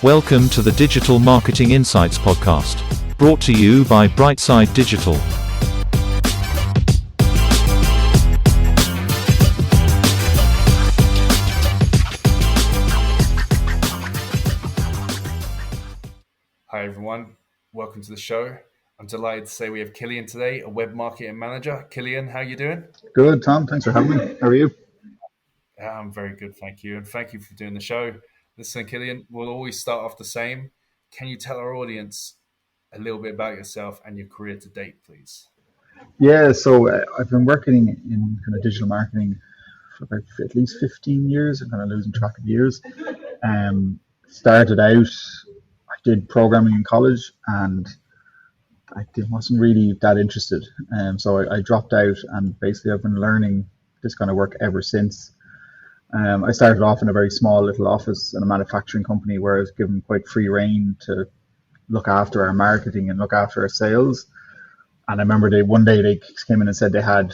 Welcome to the Digital Marketing Insights podcast, brought to you by Brightside Digital. Hi everyone, welcome to the show. I'm delighted to say we have Cillian today, a web marketing manager. Cillian, how are you doing? Good, Tom. Thanks for having me. How are you? I'm very good, thank you. And thank you for doing the show. Listen, Cillian, we'll always start off the same. Can you tell our audience a little bit about yourself and your career to date, please? Yeah, so I've been working in kind of digital marketing for about at least 15 years. I'm kind of losing track of years. Started out, I did programming in college and wasn't really that interested. So I dropped out and basically I've been learning this kind of work ever since. I started off in a very small little office in a manufacturing company where I was given quite free rein to look after our marketing and look after our sales. And I remember one day they came in and said they had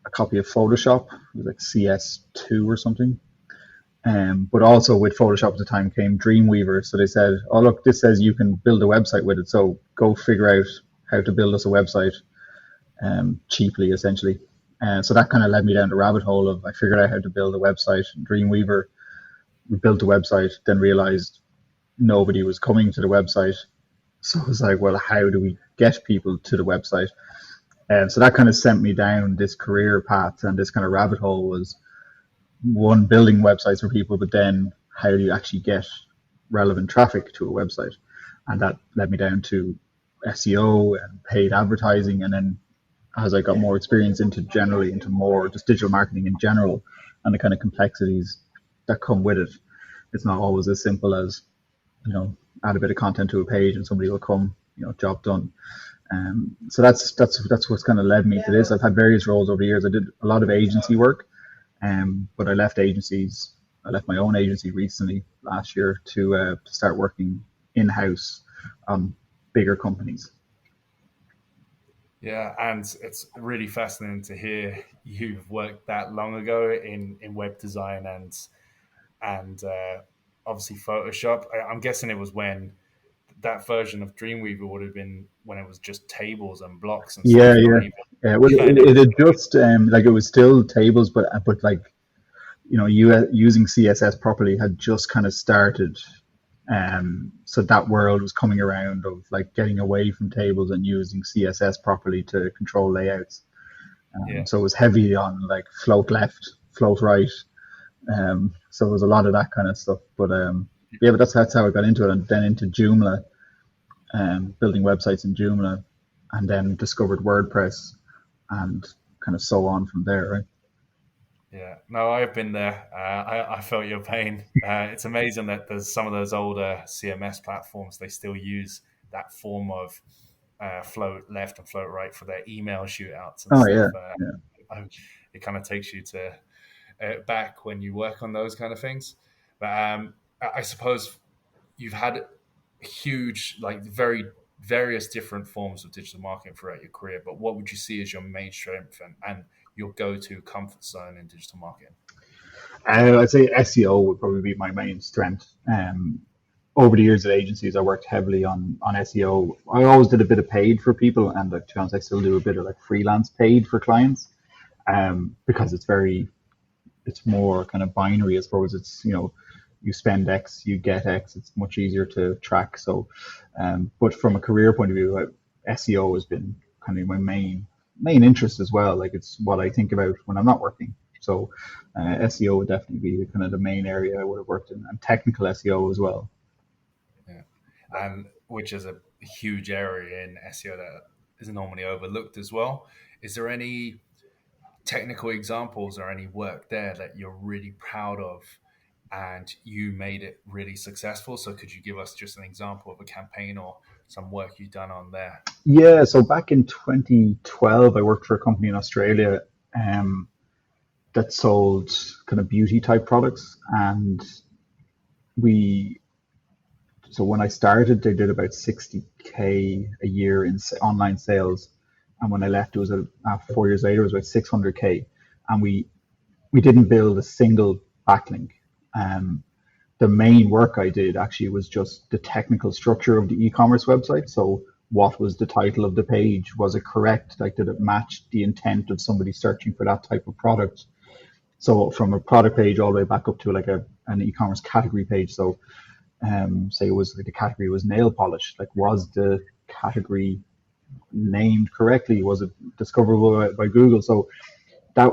a copy of Photoshop, it was like CS2 or something. But also with Photoshop at the time came Dreamweaver. So they said, oh look, this says you can build a website with it. So go figure out how to build us a website cheaply, essentially. So that kind of led me down the rabbit hole of I figured out how to build a website in Dreamweaver. We built the website, then realized nobody was coming to the website. So I was like, well, how do we get people to the website? And so that kind of sent me down this career path, and this kind of rabbit hole was one, building websites for people, but then how do you actually get relevant traffic to a website? And that led me down to SEO and paid advertising, and then as I got more experience into more just digital marketing in general and the kind of complexities that come with it. It's not always as simple as, add a bit of content to a page and somebody will come, job done. So that's what's kind of led me to this. I've had various roles over the years. I did a lot of agency work, but I left agencies. I left my own agency recently last year to start working in-house on bigger companies. Yeah, and it's really fascinating to hear you've worked that long ago in web design and obviously Photoshop. I'm guessing it was when that version of Dreamweaver would have been when it was just tables and blocks and stuff. Yeah. Well, it had just it was still tables, but like using CSS properly had just kind of started. So that world was coming around of like getting away from tables and using CSS properly to control layouts. So it was heavy on like float left, float right. So there was a lot of that kind of stuff. But but that's how I got into it, and then into Joomla, building websites in Joomla, and then discovered WordPress, and kind of so on from there, right? Yeah, no, I've been there. I felt your pain. It's amazing that there's some of those older CMS platforms, they still use that form of float left and float right for their email shootouts and stuff. It kind of takes you to back when you work on those kind of things. But I suppose you've had huge, like very various different forms of digital marketing throughout your career. But what would you see as your main strength and your go-to comfort zone in digital marketing? I'd say SEO would probably be my main strength. Over the years at agencies, I worked heavily on SEO. I always did a bit of paid for people, and to be honest, I still do a bit of like freelance paid for clients, because it's more kind of binary. I suppose it's you spend X, you get X. It's much easier to track. So, but from a career point of view, SEO has been kind of my main interest as well. Like it's what I think about when I'm not working. So SEO would definitely be kind of the main area I would have worked in, and technical SEO as well. Yeah, and which is a huge area in SEO that is normally overlooked as well. Is there any technical examples or any work there that you're really proud of and you made it really successful? So could you give us just an example of a campaign or some work you've done on there? Yeah, so back in 2012, I worked for a company in Australia that sold kind of beauty type products. And so when I started, they did about 60K a year in online sales. And when I left, it was 4 years later, it was about 600K. And we didn't build a single backlink. the main work I did actually was just the technical structure of the e-commerce website. So what was the title of the page? Was it correct? Like, did it match the intent of somebody searching for that type of product? So from a product page all the way back up to like an e-commerce category page. So say it was like the category was nail polish. Like, was the category named correctly? Was it discoverable by Google? So that,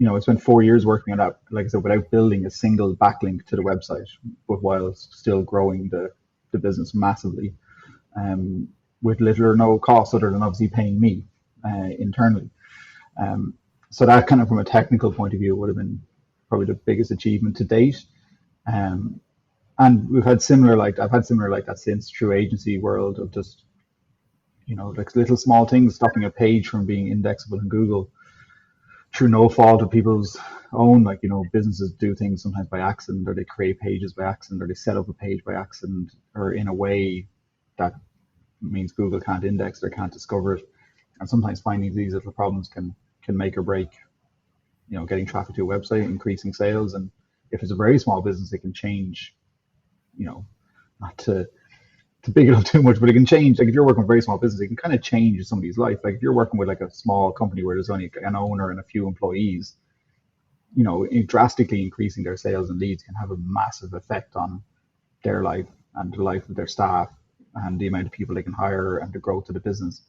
I spent 4 years working on that, like I said, without building a single backlink to the website, but while still growing the business massively, with little or no cost other than obviously paying me internally. So that kind of, from a technical point of view, would have been probably the biggest achievement to date. And I've had similar like that since, through agency world, of just, like little small things stopping a page from being indexable in Google through no fault of people's own. Like, businesses do things sometimes by accident, or they create pages by accident, or they set up a page by accident, or in a way that means Google can't index or can't discover it. And sometimes finding these little problems can make or break, getting traffic to a website, increasing sales. And if it's a very small business, it can change, not to big it up too much, but it can change. Like, if you're working with a very small business, it can kind of change somebody's life. Like, if you're working with like a small company where there's only an owner and a few employees, drastically increasing their sales and leads can have a massive effect on their life and the life of their staff and the amount of people they can hire and the growth of the business.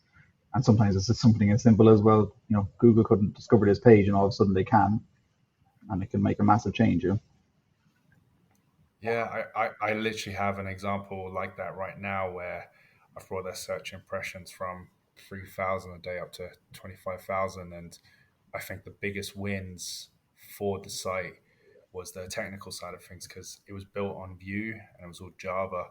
And sometimes it's just something as simple as, well, Google couldn't discover this page, and all of a sudden they can, and it can make a massive change. Yeah, I literally have an example like that right now, where I've brought their search impressions from 3,000 a day up to 25,000. And I think the biggest wins for the site was the technical side of things, because it was built on Vue and it was all Java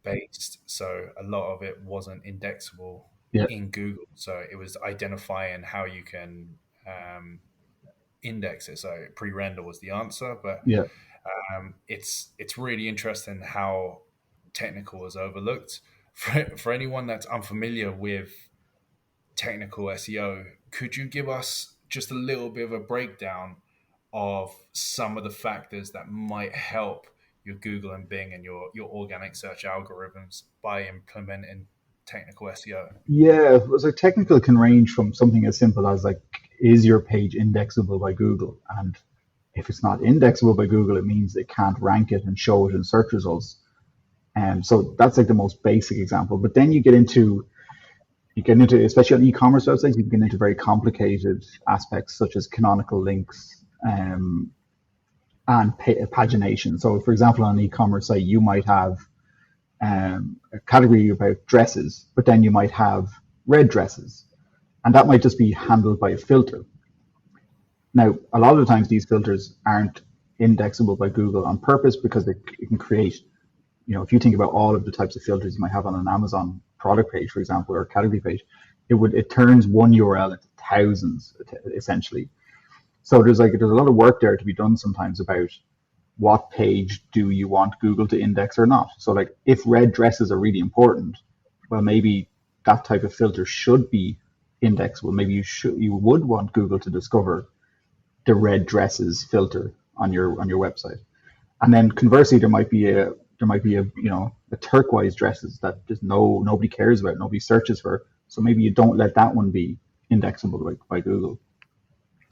based. So a lot of it wasn't indexable in Google. So it was identifying how you can index it. So pre-render was the answer, but it's really interesting how technical is overlooked. For anyone that's unfamiliar with technical SEO, could you give us just a little bit of a breakdown of some of the factors that might help your Google and Bing and your organic search algorithms by implementing technical SEO? Yeah, so technical can range from something as simple as, like, is your page indexable by Google? And if it's not indexable by Google, it means it can't rank it and show it in search results. And so that's like the most basic example. But then you get into, especially on e-commerce websites, you get into very complicated aspects such as canonical links and pagination. So, for example, on an e-commerce site, you might have a category about dresses, but then you might have red dresses, and that might just be handled by a filter. Now, a lot of the times these filters aren't indexable by Google on purpose, because it can create, if you think about all of the types of filters you might have on an Amazon product page, for example, or a category page, it turns one URL into thousands, essentially. So there's a lot of work there to be done sometimes about what page do you want Google to index or not. So, like, if red dresses are really important, well, maybe that type of filter should be indexable. Maybe you would want Google to discover the red dresses filter on your website. And then conversely, there might be a turquoise dresses that just nobody cares about, nobody searches for. So maybe you don't let that one be indexable by Google.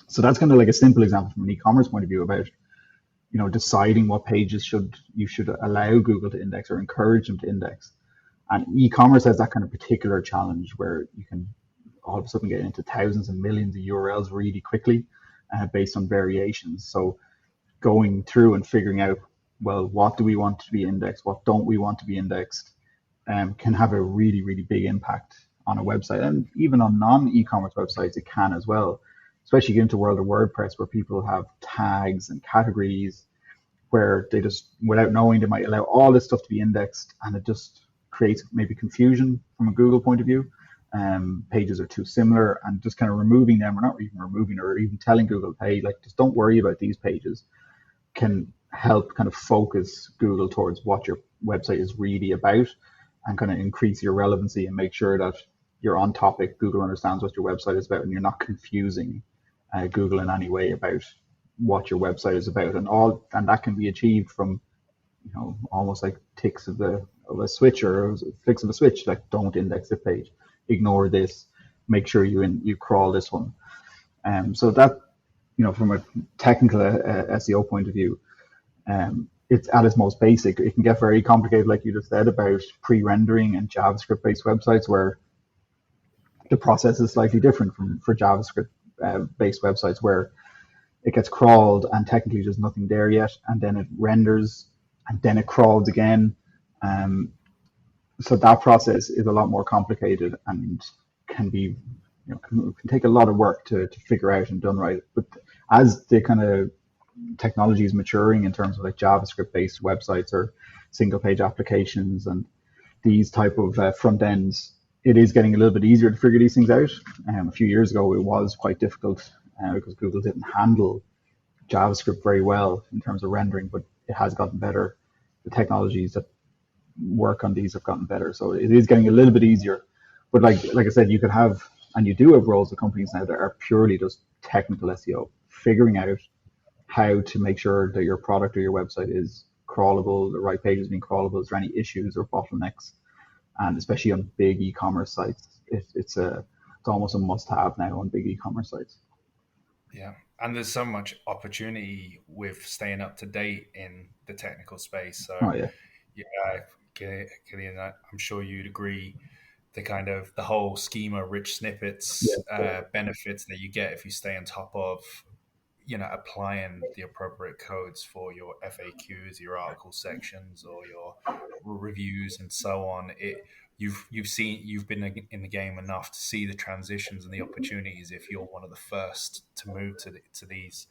So that's kind of like a simple example from an e-commerce point of view about, deciding what pages you should allow Google to index or encourage them to index. And e-commerce has that kind of particular challenge where you can all of a sudden get into thousands and millions of URLs really quickly based on variations. So going through and figuring out, well, what do we want to be indexed? What don't we want to be indexed? Can have a really, really big impact on a website. And even on non-e-commerce websites, it can as well. Especially get into the world of WordPress, where people have tags and categories where they just, without knowing, they might allow all this stuff to be indexed, and it just creates maybe confusion from a Google point of view. Pages are too similar, and just kind of removing them, or not even removing, or even telling Google, hey, like, just don't worry about these pages, can help kind of focus Google towards what your website is really about, and kind of increase your relevancy and make sure that you're on topic. Google understands what your website is about, and you're not confusing Google in any way about what your website is about. And that can be achieved from almost like ticks of a switch or flicks of a switch. Like, don't index this page, ignore this, make sure you crawl this one. So that, from a technical SEO point of view, it's at its most basic. It can get very complicated, like you just said, about pre-rendering and JavaScript-based websites, where the process is slightly different for JavaScript-based websites, where it gets crawled and technically there's nothing there yet, and then it renders, and then it crawls again. So that process is a lot more complicated and can be, can take a lot of work to figure out and done right. But as the kind of technology is maturing in terms of like JavaScript based websites or single page applications and these type of front ends, it is getting a little bit easier to figure these things out. A few years ago, it was quite difficult because Google didn't handle JavaScript very well in terms of rendering, but it has gotten better. The technologies that work on these have gotten better, so it is getting a little bit easier. But like I said, you could have, and you do have roles of companies now that are purely just technical SEO, figuring out how to make sure that your product or your website is crawlable, the right page is being crawlable, is there any issues or bottlenecks. And especially on big e-commerce sites, it's almost a must-have now on big e-commerce sites. Yeah, and there's so much opportunity with staying up to date in the technical space. So, Cillian, I'm sure you'd agree. The whole schema-rich snippets benefits that you get if you stay on top of, applying the appropriate codes for your FAQs, your article sections, or your reviews, and so on. You've been in the game enough to see the transitions and the opportunities if you're one of the first to move to these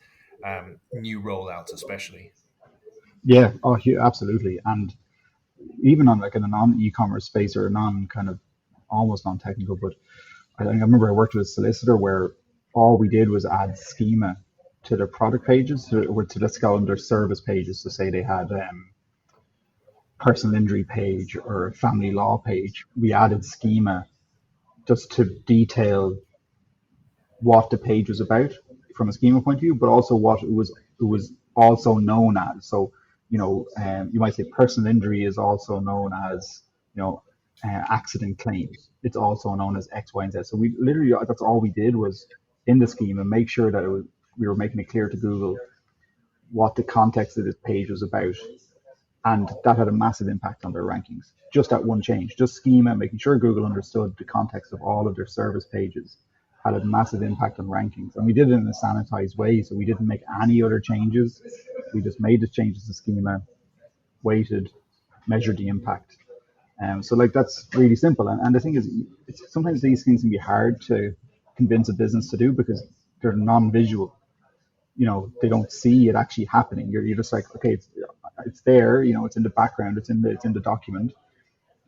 new rollouts, especially. Yeah, absolutely. And even on like in a non-e-commerce space or a kind of almost non-technical, but I remember I worked with a solicitor where all we did was add schema to their product pages, or to let's call them their service pages. So say they had personal injury page or a family law page, we added schema just to detail what the page was about from a schema point of view, but also what it was also known as. So, you might say personal injury is also known as, accident claims. It's also known as X, Y, and Z. So we literally, that's all we did was in the schema, make sure that we were making it clear to Google what the context of this page was about. And that had a massive impact on their rankings. Just that one change, just schema, making sure Google understood the context of all of their service pages, had a massive impact on rankings. And we did it in a sanitized way, so we didn't make any other changes. We just made the changes to schema, waited, measured the impact. So like that's really simple. And the thing is, sometimes these things can be hard to convince a business to do because they're non-visual. They don't see it actually happening. You're just like, okay, it's there. It's in the background. It's in the document.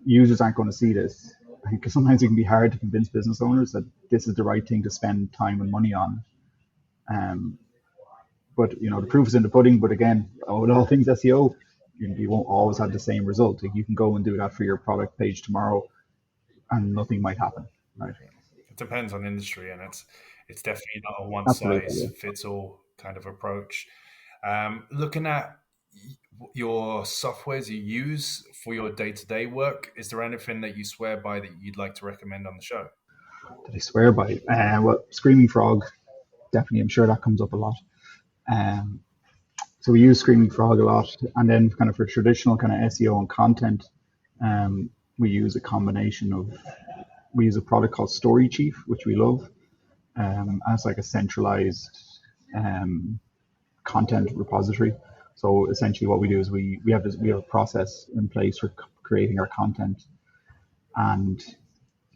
Users aren't going to see this, because sometimes it can be hard to convince business owners that this is the right thing to spend time and money on. But the proof is in the pudding. But again, with all things SEO, you won't always have the same result. You can go and do that for your product page tomorrow, and nothing might happen. Right? It depends on industry, and it's definitely not a one size fits all kind of approach. Looking at your softwares you use for your day-to-day work, is there anything that you swear by that you'd like to recommend on the show? That I swear by? Well, Screaming Frog, definitely. I'm sure that comes up a lot. So we use Screaming Frog a lot, and then kind of for traditional kind of SEO and content, we use a combination of, we use a product called Story Chief, which we love, as like a centralized content repository. So essentially what we do is we have a process in place for creating our content, and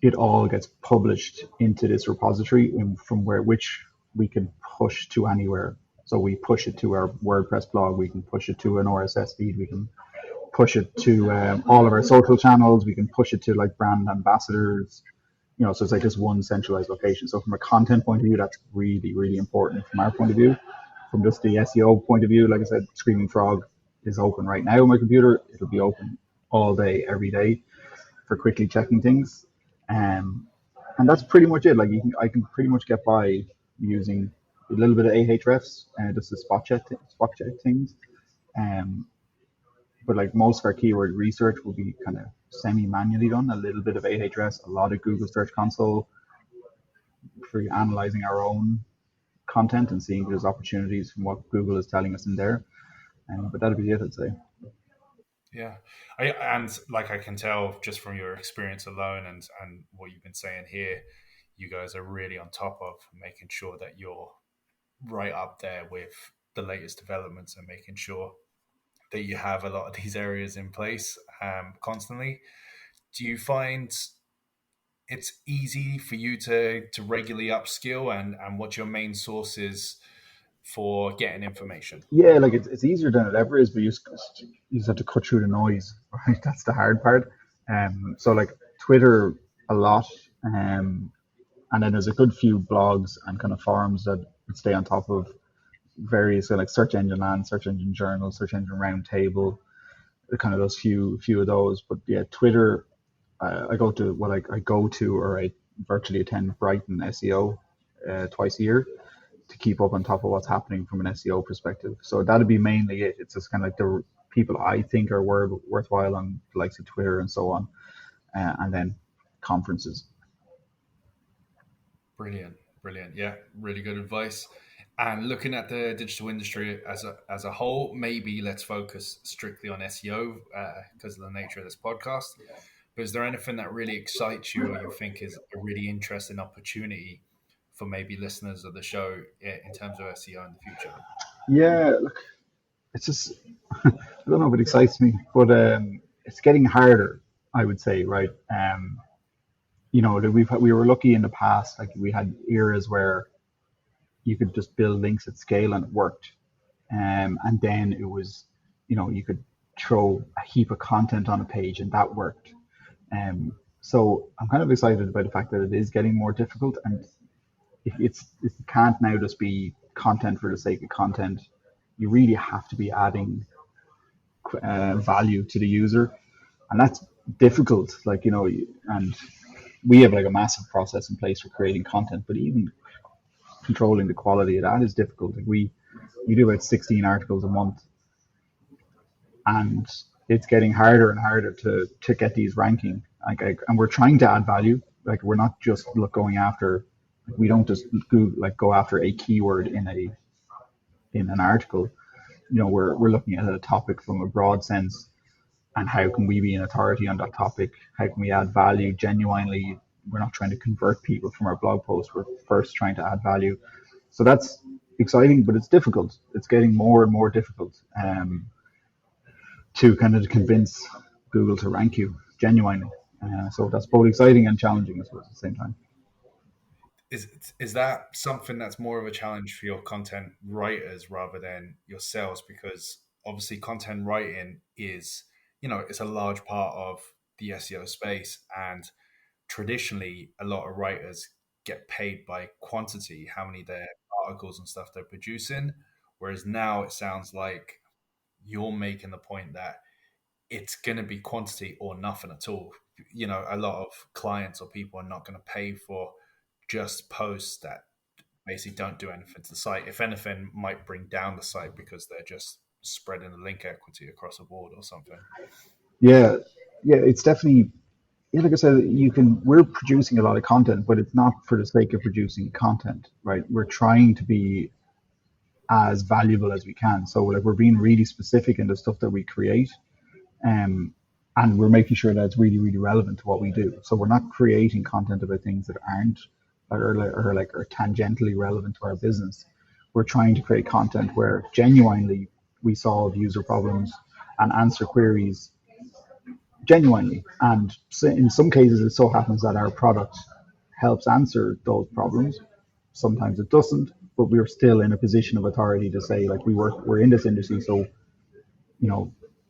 it all gets published into this repository from which we can push to anywhere. So we push it to our WordPress blog, we can push it to an RSS feed, we can push it to all of our social channels, we can push it to like brand ambassadors, so it's like this one centralized location. So from a content point of view, that's really, really important from our point of view. From just the SEO point of view, like I said, Screaming Frog is open right now on my computer. It'll be open all day, every day for quickly checking things. And that's pretty much it. Like I can pretty much get by using a little bit of Ahrefs and just the spot check things. but like most of our keyword research will be kind of semi-manually done, a little bit of Ahrefs, a lot of Google Search Console for analyzing our own content and seeing if there's opportunities from what Google is telling us in there. But that'd be it, I'd say. Yeah, and like I can tell just from your experience alone and what you've been saying here, you guys are really on top of making sure that you're right up there with the latest developments and making sure that you have a lot of these areas in place constantly. Do you find it's easy for you to regularly upskill, and what your main sources for getting information? Yeah, like it's easier than it ever is, but you just have to cut through the noise, right? That's the hard part. So like Twitter a lot, and then there's a good few blogs and kind of forums that stay on top of various like Search Engine Land, Search Engine Journal, Search Engine Roundtable, kind of those few of those. But yeah, Twitter, I go to what I go to, or I virtually attend Brighton SEO twice a year to keep up on top of what's happening from an SEO perspective. So that'd be mainly it. It's just kind of like the people I think are worthwhile on the likes of Twitter and so on, and then conferences. Brilliant, brilliant. Yeah, really good advice. And looking at the digital industry as a whole, maybe let's focus strictly on SEO because of the nature of this podcast. But is there anything that really excites you or you think is a really interesting opportunity for maybe listeners of the show in terms of SEO in the future? Yeah, look, it's just I don't know if it excites me, but it's getting harder, I would say, right? We were lucky in the past, like we had eras where you could just build links at scale and it worked. And then it was, you could throw a heap of content on a page and that worked. So I'm kind of excited about the fact that it is getting more difficult, and it can't now just be content for the sake of content. You really have to be adding value to the user, and that's difficult. Like, and we have like a massive process in place for creating content, but even controlling the quality of that is difficult. Like we do about 16 articles a month, and it's getting harder and harder to get these ranking. And we're trying to add value. Like we're not just going after. We don't just go after a keyword in an article. We're looking at a topic from a broad sense, and how can we be an authority on that topic? How can we add value genuinely? We're not trying to convert people from our blog posts. We're first trying to add value. So that's exciting, but it's difficult. It's getting more and more difficult to kind of convince Google to rank you genuinely. So that's both exciting and challenging, I suppose, at the same time. Is that something that's more of a challenge for your content writers rather than yourselves? Because obviously content writing is, it's a large part of the SEO space, and traditionally a lot of writers get paid by quantity, how many their articles and stuff they're producing. Whereas now it sounds like you're making the point that it's going to be quantity or nothing at all. A lot of clients or people are not going to pay for just posts that basically don't do anything to the site. If anything, might bring down the site because they're just spreading the link equity across a board or something. Yeah, it's definitely. Yeah, like I said, we're producing a lot of content, but it's not for the sake of producing content, right? We're trying to be as valuable as we can. So like we're being really specific in the stuff that we create, and we're making sure that it's really, really relevant to what we do. So we're not creating content about things that aren't or tangentially relevant to our business. We're trying to create content where genuinely we solve user problems and answer queries genuinely. And in some cases, it so happens that our product helps answer those problems. Sometimes it doesn't, but we're still in a position of authority to say, like, we're in this industry, so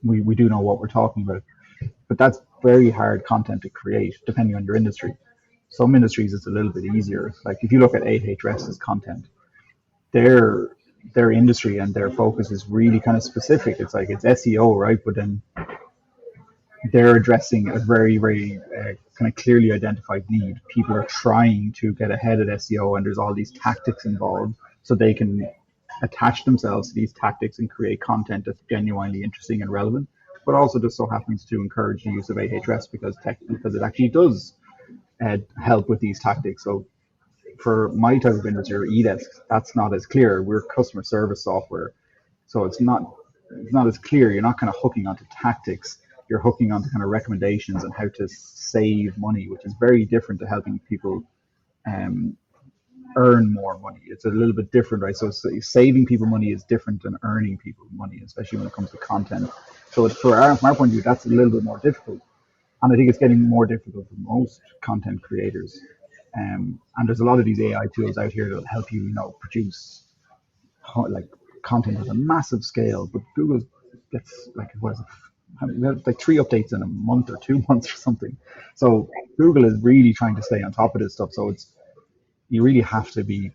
we do know what we're talking about. But that's very hard content to create, depending on your industry. Some industries it's a little bit easier. Like if you look at Ahrefs' content, their industry and their focus is really kind of specific. It's like it's SEO, right? But then they're addressing a very, very kind of clearly identified need. People are trying to get ahead at SEO, and there's all these tactics involved, so they can attach themselves to these tactics and create content that's genuinely interesting and relevant. but also just so happens to encourage the use of Ahrefs because it actually does help with these tactics. So for my type of industry, or eDesk, that's not as clear. We're customer service software, so it's not as clear. You're not kind of hooking onto tactics. You're hooking onto kind of recommendations and how to save money, which is very different to helping people um, earn more money. It's a little bit different, right? So saving people money is different than earning people money, especially when it comes to content. So from our point of view, that's a little bit more difficult. And I think it's getting more difficult for most content creators. And there's a lot of these AI tools out here that help you, produce like content at a massive scale. But Google gets like 3 updates in a month or 2 months or something. So Google is really trying to stay on top of this stuff. So you really have to be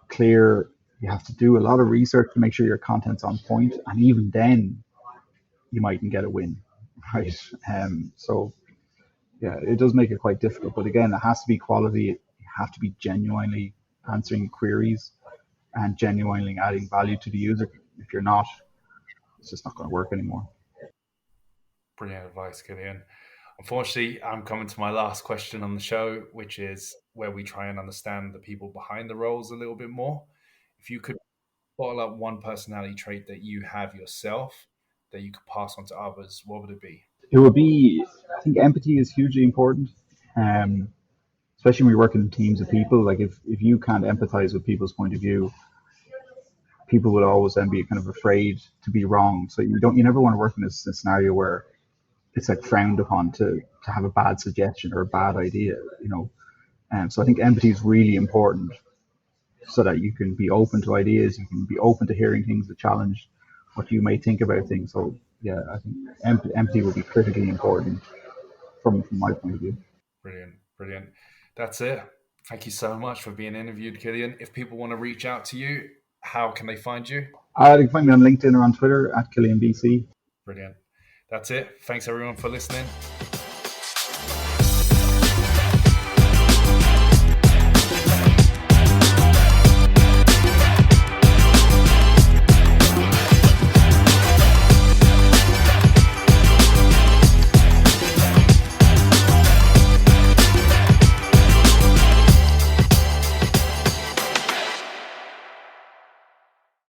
clear. You have to do a lot of research to make sure your content's on point, and even then, you mightn't get a win, right? So yeah, it does make it quite difficult. But again, it has to be quality. You have to be genuinely answering queries and genuinely adding value to the user. If you're not, it's just not going to work anymore. Brilliant advice, Cillian. Unfortunately, I'm coming to my last question on the show, which is where we try and understand the people behind the roles a little bit more. If you could bottle up one personality trait that you have yourself that you could pass on to others, what would it be? It would be, I think empathy is hugely important, especially when you're working in teams of people. Like if you can't empathize with people's point of view, people will always then be kind of afraid to be wrong. So you never want to work in a scenario where it's like frowned upon to have a bad suggestion or a bad idea, And so I think empathy is really important so that you can be open to ideas, you can be open to hearing things that challenge what you may think about things. So yeah, I think empathy will be critically important from my point of view. Brilliant, brilliant. That's it. Thank you so much for being interviewed, Cillian. If people want to reach out to you, how can they find you? You can find me on LinkedIn or on Twitter at CillianBC. Brilliant. That's it. Thanks everyone for listening.